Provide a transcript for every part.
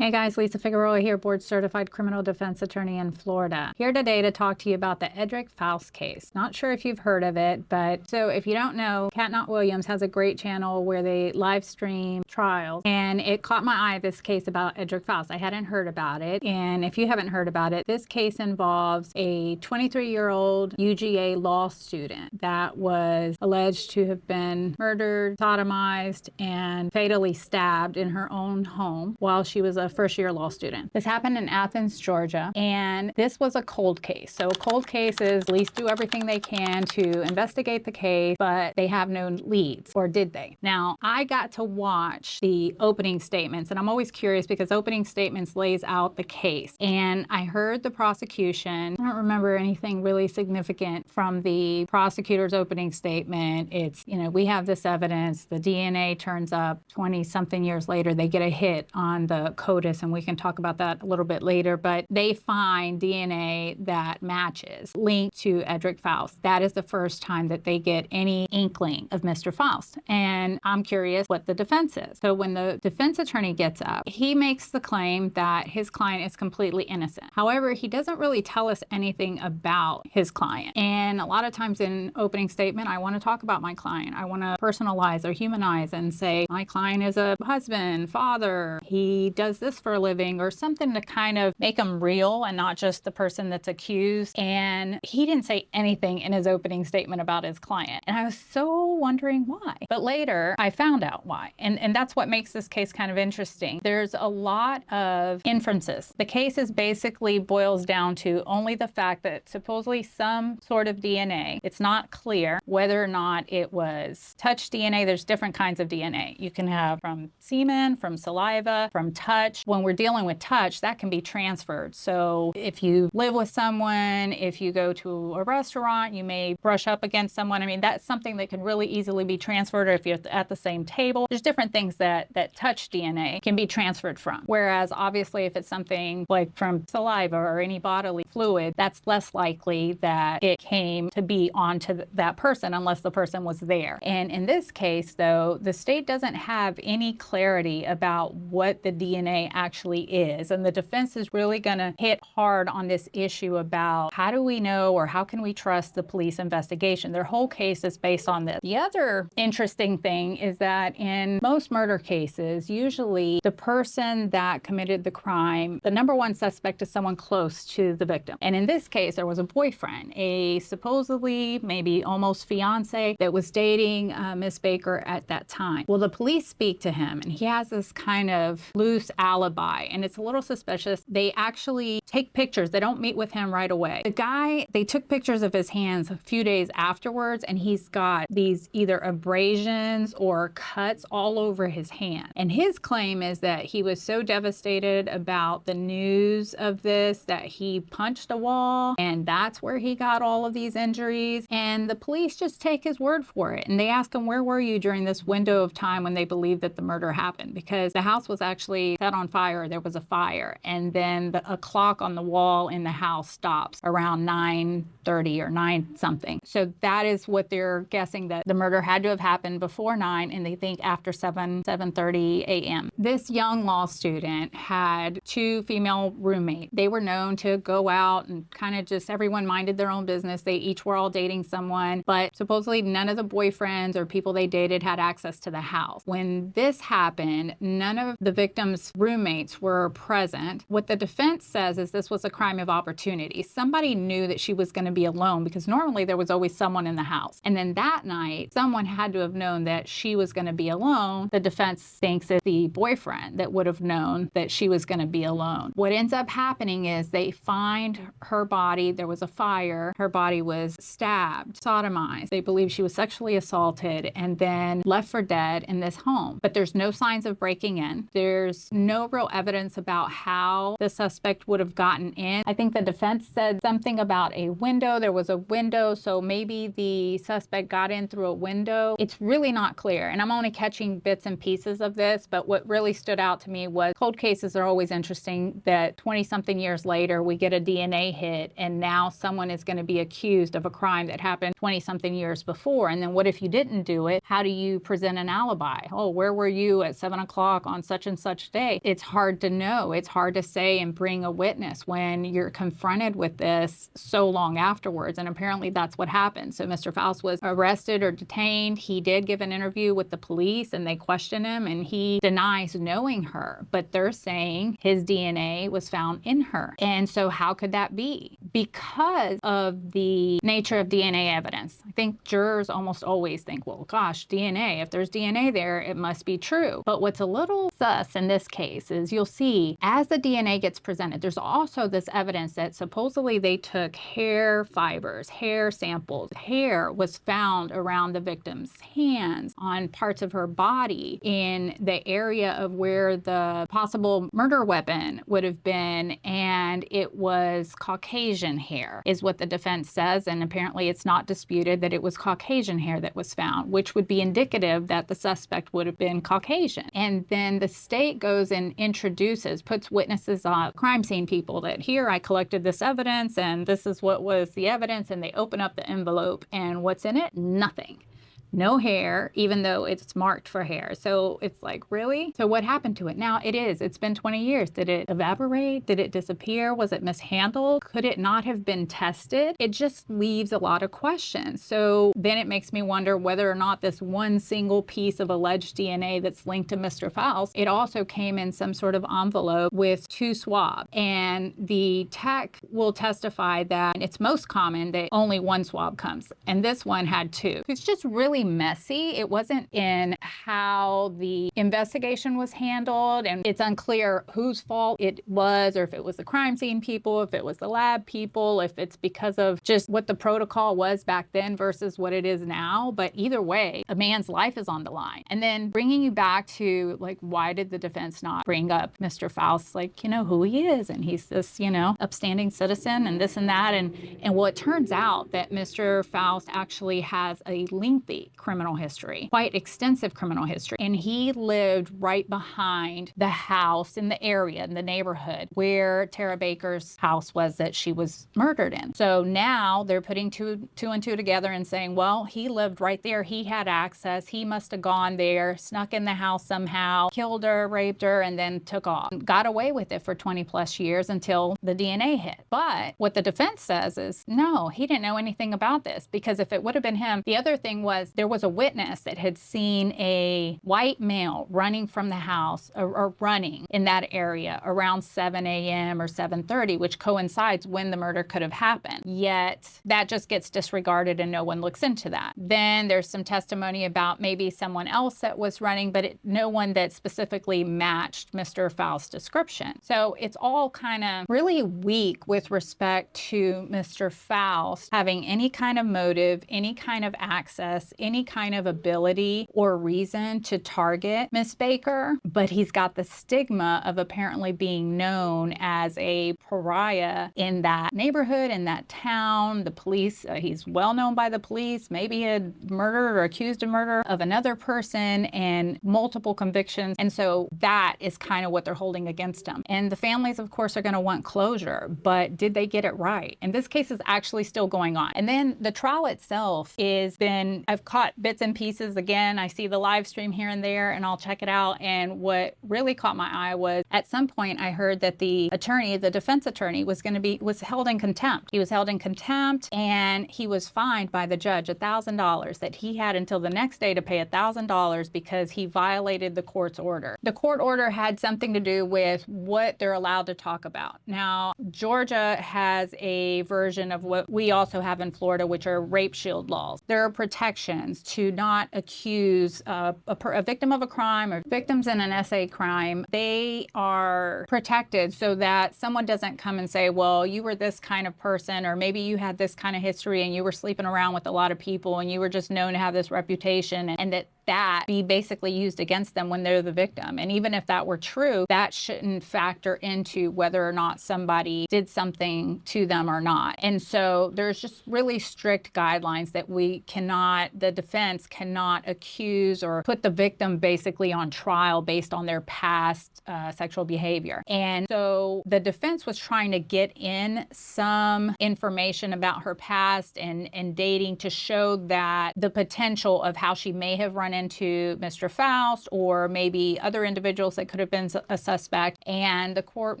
Hey guys, Lisa Figueroa here, board certified criminal defense attorney in Florida. Here today to talk to you about the Edrick Faust case. Not sure if you've heard of it, but so if you don't know, Cat Not Williams has a great channel where they live stream trials, and it caught my eye, this case about Edrick Faust. I hadn't heard about it, and if you haven't heard about it, this case involves a 23-year-old UGA law student that was alleged to have been murdered, sodomized, and fatally stabbed in her own home while she was a first-year law student. This happened in Athens, Georgia, and this was a cold case. So cold cases, police do everything they can to investigate the case, but they have no leads, or did they? Now, I got to watch the opening statements, and I'm always curious because opening statements lays out the case. And I heard the prosecution. I don't remember anything really significant from the prosecutor's opening statement. It's, we have this evidence, the DNA turns up 20-something years later, they get a hit on the CODIS, and we can talk about that a little bit later, but they find DNA that matches linked to Edrick Faust. That is the first time that they get any inkling of Mr. Faust. And I'm curious what the defense is. So when the defense attorney gets up, he makes the claim that his client is completely innocent. However, he doesn't really tell us anything about his client. And a lot of times in opening statement, I want to talk about my client. I want to personalize or humanize and say, my client is a husband, father, he does this for a living, or something to kind of make him real and not just the person that's accused. And he didn't say anything in his opening statement about his client. And I was so wondering why. But later I found out why. And that's what makes this case kind of interesting. There's a lot of inferences. The case is basically boils down to only the fact that supposedly some sort of DNA, it's not clear whether or not it was touch DNA. There's different kinds of DNA. You can have from semen, from saliva, from touch. When we're dealing with touch, that can be transferred. So if you live with someone, if you go to a restaurant, you may brush up against someone. I mean, that's something that can really easily be transferred, or if you're at the same table. There's different things that touch DNA can be transferred from. Whereas obviously if it's something like from saliva or any bodily fluid, that's less likely that it came to be onto that person unless the person was there. And in this case, though, the state doesn't have any clarity about what the DNA actually is. And the defense is really going to hit hard on this issue about how do we know, or how can we trust the police investigation? Their whole case is based on this. The other interesting thing is that in most murder cases, usually the person that committed the crime, the number one suspect is someone close to the victim. And in this case, there was a boyfriend, a supposedly maybe almost fiance that was dating Miss Baker at that time. Well, the police speak to him, and he has this kind of loose alibi, and it's a little suspicious. They actually take pictures. They don't meet with him right away. The guy, they took pictures of his hands a few days afterwards, and he's got these either abrasions or cuts all over his hand. And his claim is that he was so devastated about the news of this that he punched a wall, and that's where he got all of these injuries. And the police just take his word for it. And they ask him, where were you during this window of time when they believed that the murder happened? Because the house was actually set on fire. There was a fire. And then a clock on the wall in the house stops around 9:30 or 9 something. So that is what they're guessing, that the murder had to have happened before 9, and they think after 7:30 a.m. This young law student had 2 female roommates. They were known to go out and kind of just, everyone minded their own business. They each were all dating someone, but supposedly none of the boyfriends or people they dated had access to the house. When this happened, none of the victim's roommates were present. What the defense says is this was a crime of opportunity. Somebody knew that she was going to be alone, because normally there was always someone in the house. And then that night, someone had to have known that she was going to be alone. The defense thinks it's the boyfriend that would have known that she was going to be alone. What ends up happening is they find her body. There was a fire. Her body was stabbed, sodomized. They believe she was sexually assaulted and then left for dead in this home. But there's no signs of breaking in. There's no real evidence about how the suspect would have gotten in. I think the defense said something about a window. There was a window, so maybe the suspect got in through a window. It's really not clear, and I'm only catching bits and pieces of this, but what really stood out to me was cold cases are always interesting, that 20-something years later we get a DNA hit, and now someone is going to be accused of a crime that happened 20-something years before. And then what if you didn't do it? How do you present an alibi? Oh, where were you at 7 o'clock on such and such day? it's hard to know. It's hard to say and bring a witness when you're confronted with this so long afterwards. And apparently that's what happened. So Mr. Faust was arrested or detained. He did give an interview with the police and they questioned him and he denies knowing her, but they're saying his DNA was found in her. And so how could that be? Because of the nature of DNA evidence. I think jurors almost always think, well, gosh, DNA, if there's DNA there, it must be true. But what's a little sus in this case is you'll see as the DNA gets presented, there's also this evidence that supposedly they took hair fibers, hair samples. Hair was found around the victim's hands, on parts of her body, in the area of where the possible murder weapon would have been, and it was Caucasian hair, is what the defense says, and apparently it's not disputed that it was Caucasian hair that was found, which would be indicative that the suspect would have been Caucasian. And then the state goes and introduces, puts witnesses on crime scene people that here I collected this evidence and this is what was the evidence, and they open up the envelope and what's in it? Nothing. No hair, even though it's marked for hair. So it's like, really? So what happened to it? Now it's been 20 years. Did it evaporate? Did it disappear? Was it mishandled? Could it not have been tested? It just leaves a lot of questions. So then it makes me wonder whether or not this one single piece of alleged DNA that's linked to Mr. Faust, it also came in some sort of envelope with 2 swabs. And the tech will testify that it's most common that only 1 swab comes. And this one had 2. It's just really messy. It wasn't in how the investigation was handled, and it's unclear whose fault it was, or if it was the crime scene people, if it was the lab people, if it's because of just what the protocol was back then versus what it is now. But either way, a man's life is on the line. And then bringing you back to, like, why did the defense not bring up Mr. Faust, like, you know, who he is, and he's this, you know, upstanding citizen and this and that. And well, it turns out that Mr. Faust actually has a lengthy criminal history, quite extensive criminal history. And he lived right behind the house in the area, in the neighborhood where Tara Baker's house was that she was murdered in. So now they're putting two and two together and saying, well, he lived right there. He had access. He must have gone there, snuck in the house somehow, killed her, raped her, and then took off. Got away with it for 20 plus years until the DNA hit. But what the defense says is, no, he didn't know anything about this, because if it would have been him, the other thing was there was a witness that had seen a white male running from the house or running in that area around 7 a.m. or 7:30, which coincides when the murder could have happened. Yet that just gets disregarded and no one looks into that. Then there's some testimony about maybe someone else that was running, but no one that specifically matched Mr. Faust's description. So it's all kind of really weak with respect to Mr. Faust having any kind of motive, any kind of access, any kind of ability or reason to target Miss Baker, but he's got the stigma of apparently being known as a pariah in that neighborhood, in that town. The police, he's well known by the police, maybe he had murdered or accused of murder of another person and multiple convictions. And so that is kind of what they're holding against him. And the families, of course, are going to want closure, but did they get it right? And this case is actually still going on. And then the trial itself I've caught bits and pieces. Again, I see the live stream here and there and I'll check it out. And what really caught my eye was at some point I heard that the defense attorney was held in contempt. He was held in contempt and he was fined by the judge $1,000, that he had until the next day to pay $1,000 because he violated the court's order. The court order had something to do with what they're allowed to talk about. Now, Georgia has a version of what we also have in Florida, which are rape shield laws. There are protections to not accuse a victim of a crime or victims in an SA crime. They are protected so that someone doesn't come and say, well, you were this kind of person, or maybe you had this kind of history and you were sleeping around with a lot of people and you were just known to have this reputation, and that be basically used against them when they're the victim. And even if that were true, that shouldn't factor into whether or not somebody did something to them or not. And so there's just really strict guidelines that the defense cannot accuse or put the victim basically on trial based on their past sexual behavior. And so the defense was trying to get in some information about her past and dating to show that the potential of how she may have run into Mr. Faust or maybe other individuals that could have been a suspect, and the court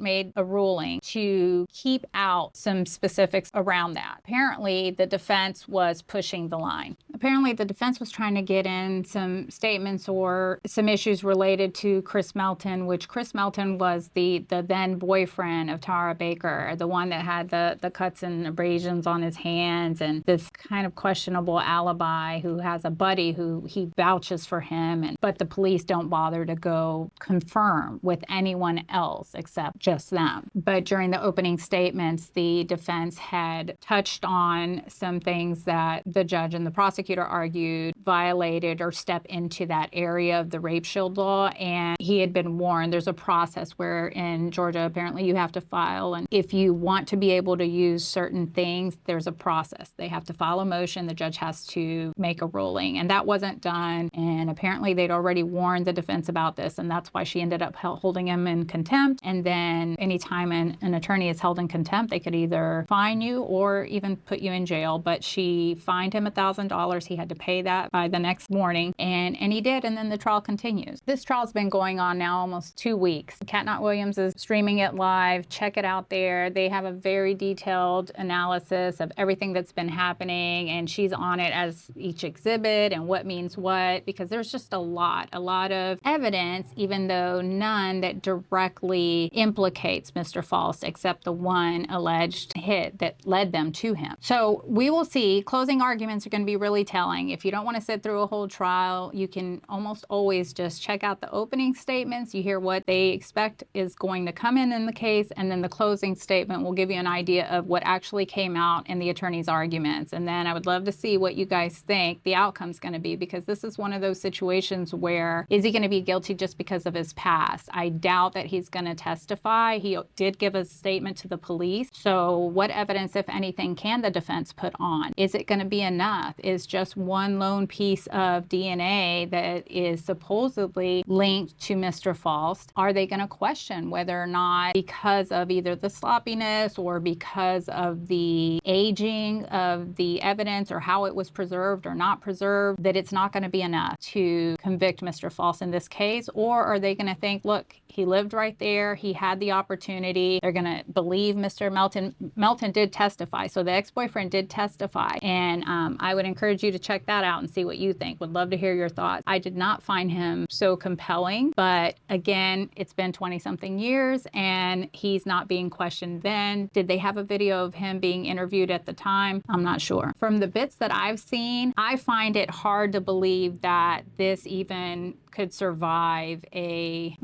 made a ruling to keep out some specifics around that. Apparently, the defense was pushing the line. Apparently, the defense was trying to get in some statements or some issues related to Chris Melton, which Chris Melton was the then boyfriend of Tara Baker, the one that had the cuts and abrasions on his hands and this kind of questionable alibi, who has a buddy who he vouches for him, but the police don't bother to go confirm with anyone else except just them. But during the opening statements, the defense had touched on some things that the judge and the prosecutor argued violated or step into that area of the rape shield law, and he had been warned. There's a process where in Georgia, apparently you have to file, and if you want to be able to use certain things, there's a process. They have to file a motion, the judge has to make a ruling, and that wasn't done, and apparently they'd already warned the defense about this, and that's why she ended up holding him in contempt. And then anytime an attorney is held in contempt, they could either fine you or even put you in jail. But she fined him $1,000. He had to pay that by the next morning, and he did, and then the trial continues. This trial's been going on now almost 2 weeks. Cat Not Williams is streaming it live. Check it out there. They have a very detailed analysis of everything that's been happening, and she's on it as each exhibit and what means what, because there's just a lot of evidence, even though none that directly implicates Mr. Faust except the one alleged hit that led them to him. So we will see. Closing arguments are going to be really telling. If you don't want to sit through a whole trial, you can almost always just check out the opening statements. You hear what they expect is going to come in the case, and then the closing statement will give you an idea of what actually came out in the attorney's arguments. And then I would love to see what you guys think the outcome's going to be, because this is one of those situations where, is he going to be guilty just because of his past? I doubt that he's going to testify. He did give a statement to the police. So what evidence, if anything, can the defense put on? Is it going to be enough? Is just one lone piece of DNA that is supposedly linked to Mr. Faust, are they going to question whether or not, because of either the sloppiness or because of the aging of the evidence or how it was preserved or not preserved, that it's not going to be enough to convict Mr. Faust in this case? Or are they going to think, look, he lived right there, he had the opportunity, they're going to believe Mr. Melton. Melton did testify, so the ex-boyfriend did testify, and I would encourage you to check that out and see what you think. Would love to hear your thoughts. I did not find him so compelling, but again, it's been 20-something years and he's not being questioned then. Did they have a video of him being interviewed at the time? I'm not sure. From the bits that I've seen, I find it hard to believe that this even could survive a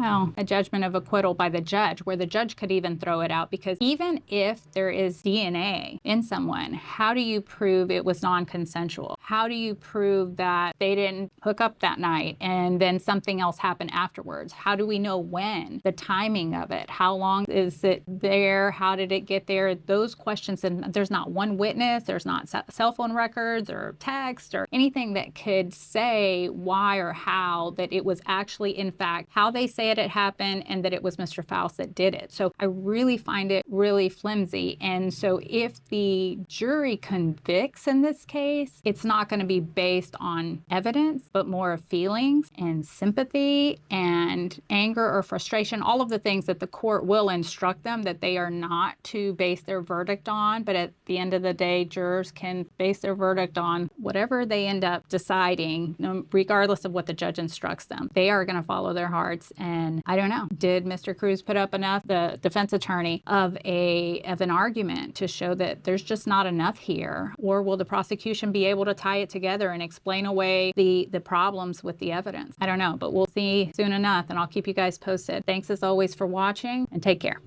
judgment of acquittal by the judge, where the judge could even throw it out, because even if there is DNA in someone, how do you prove it was non-consensual? How do you prove that they didn't hook up that night and then something else happened afterwards? How do we know when? The timing of it? How long is it there? How did it get there? Those questions, and there's not one witness, there's not cell phone records or text or anything that could say why or how that it was actually, in fact, how they say it happened, and that it was Mr. Faust that did it. So I really find it really flimsy. And so if the jury convicts in this case, it's not going to be based on evidence, but more of feelings and sympathy and anger or frustration, all of the things that the court will instruct them that they are not to base their verdict on. But at the end of the day, jurors can base their verdict on whatever they end up deciding, regardless of what the judge instructs them. They are going to follow their hearts. And I don't know, did Mr. Cruz put up enough, the defense attorney, of an argument to show that there's just not enough here? Or will the prosecution be able to tie it together and explain away the problems with the evidence? I don't know, but we'll see soon enough, and I'll keep you guys posted. Thanks as always for watching, and take care.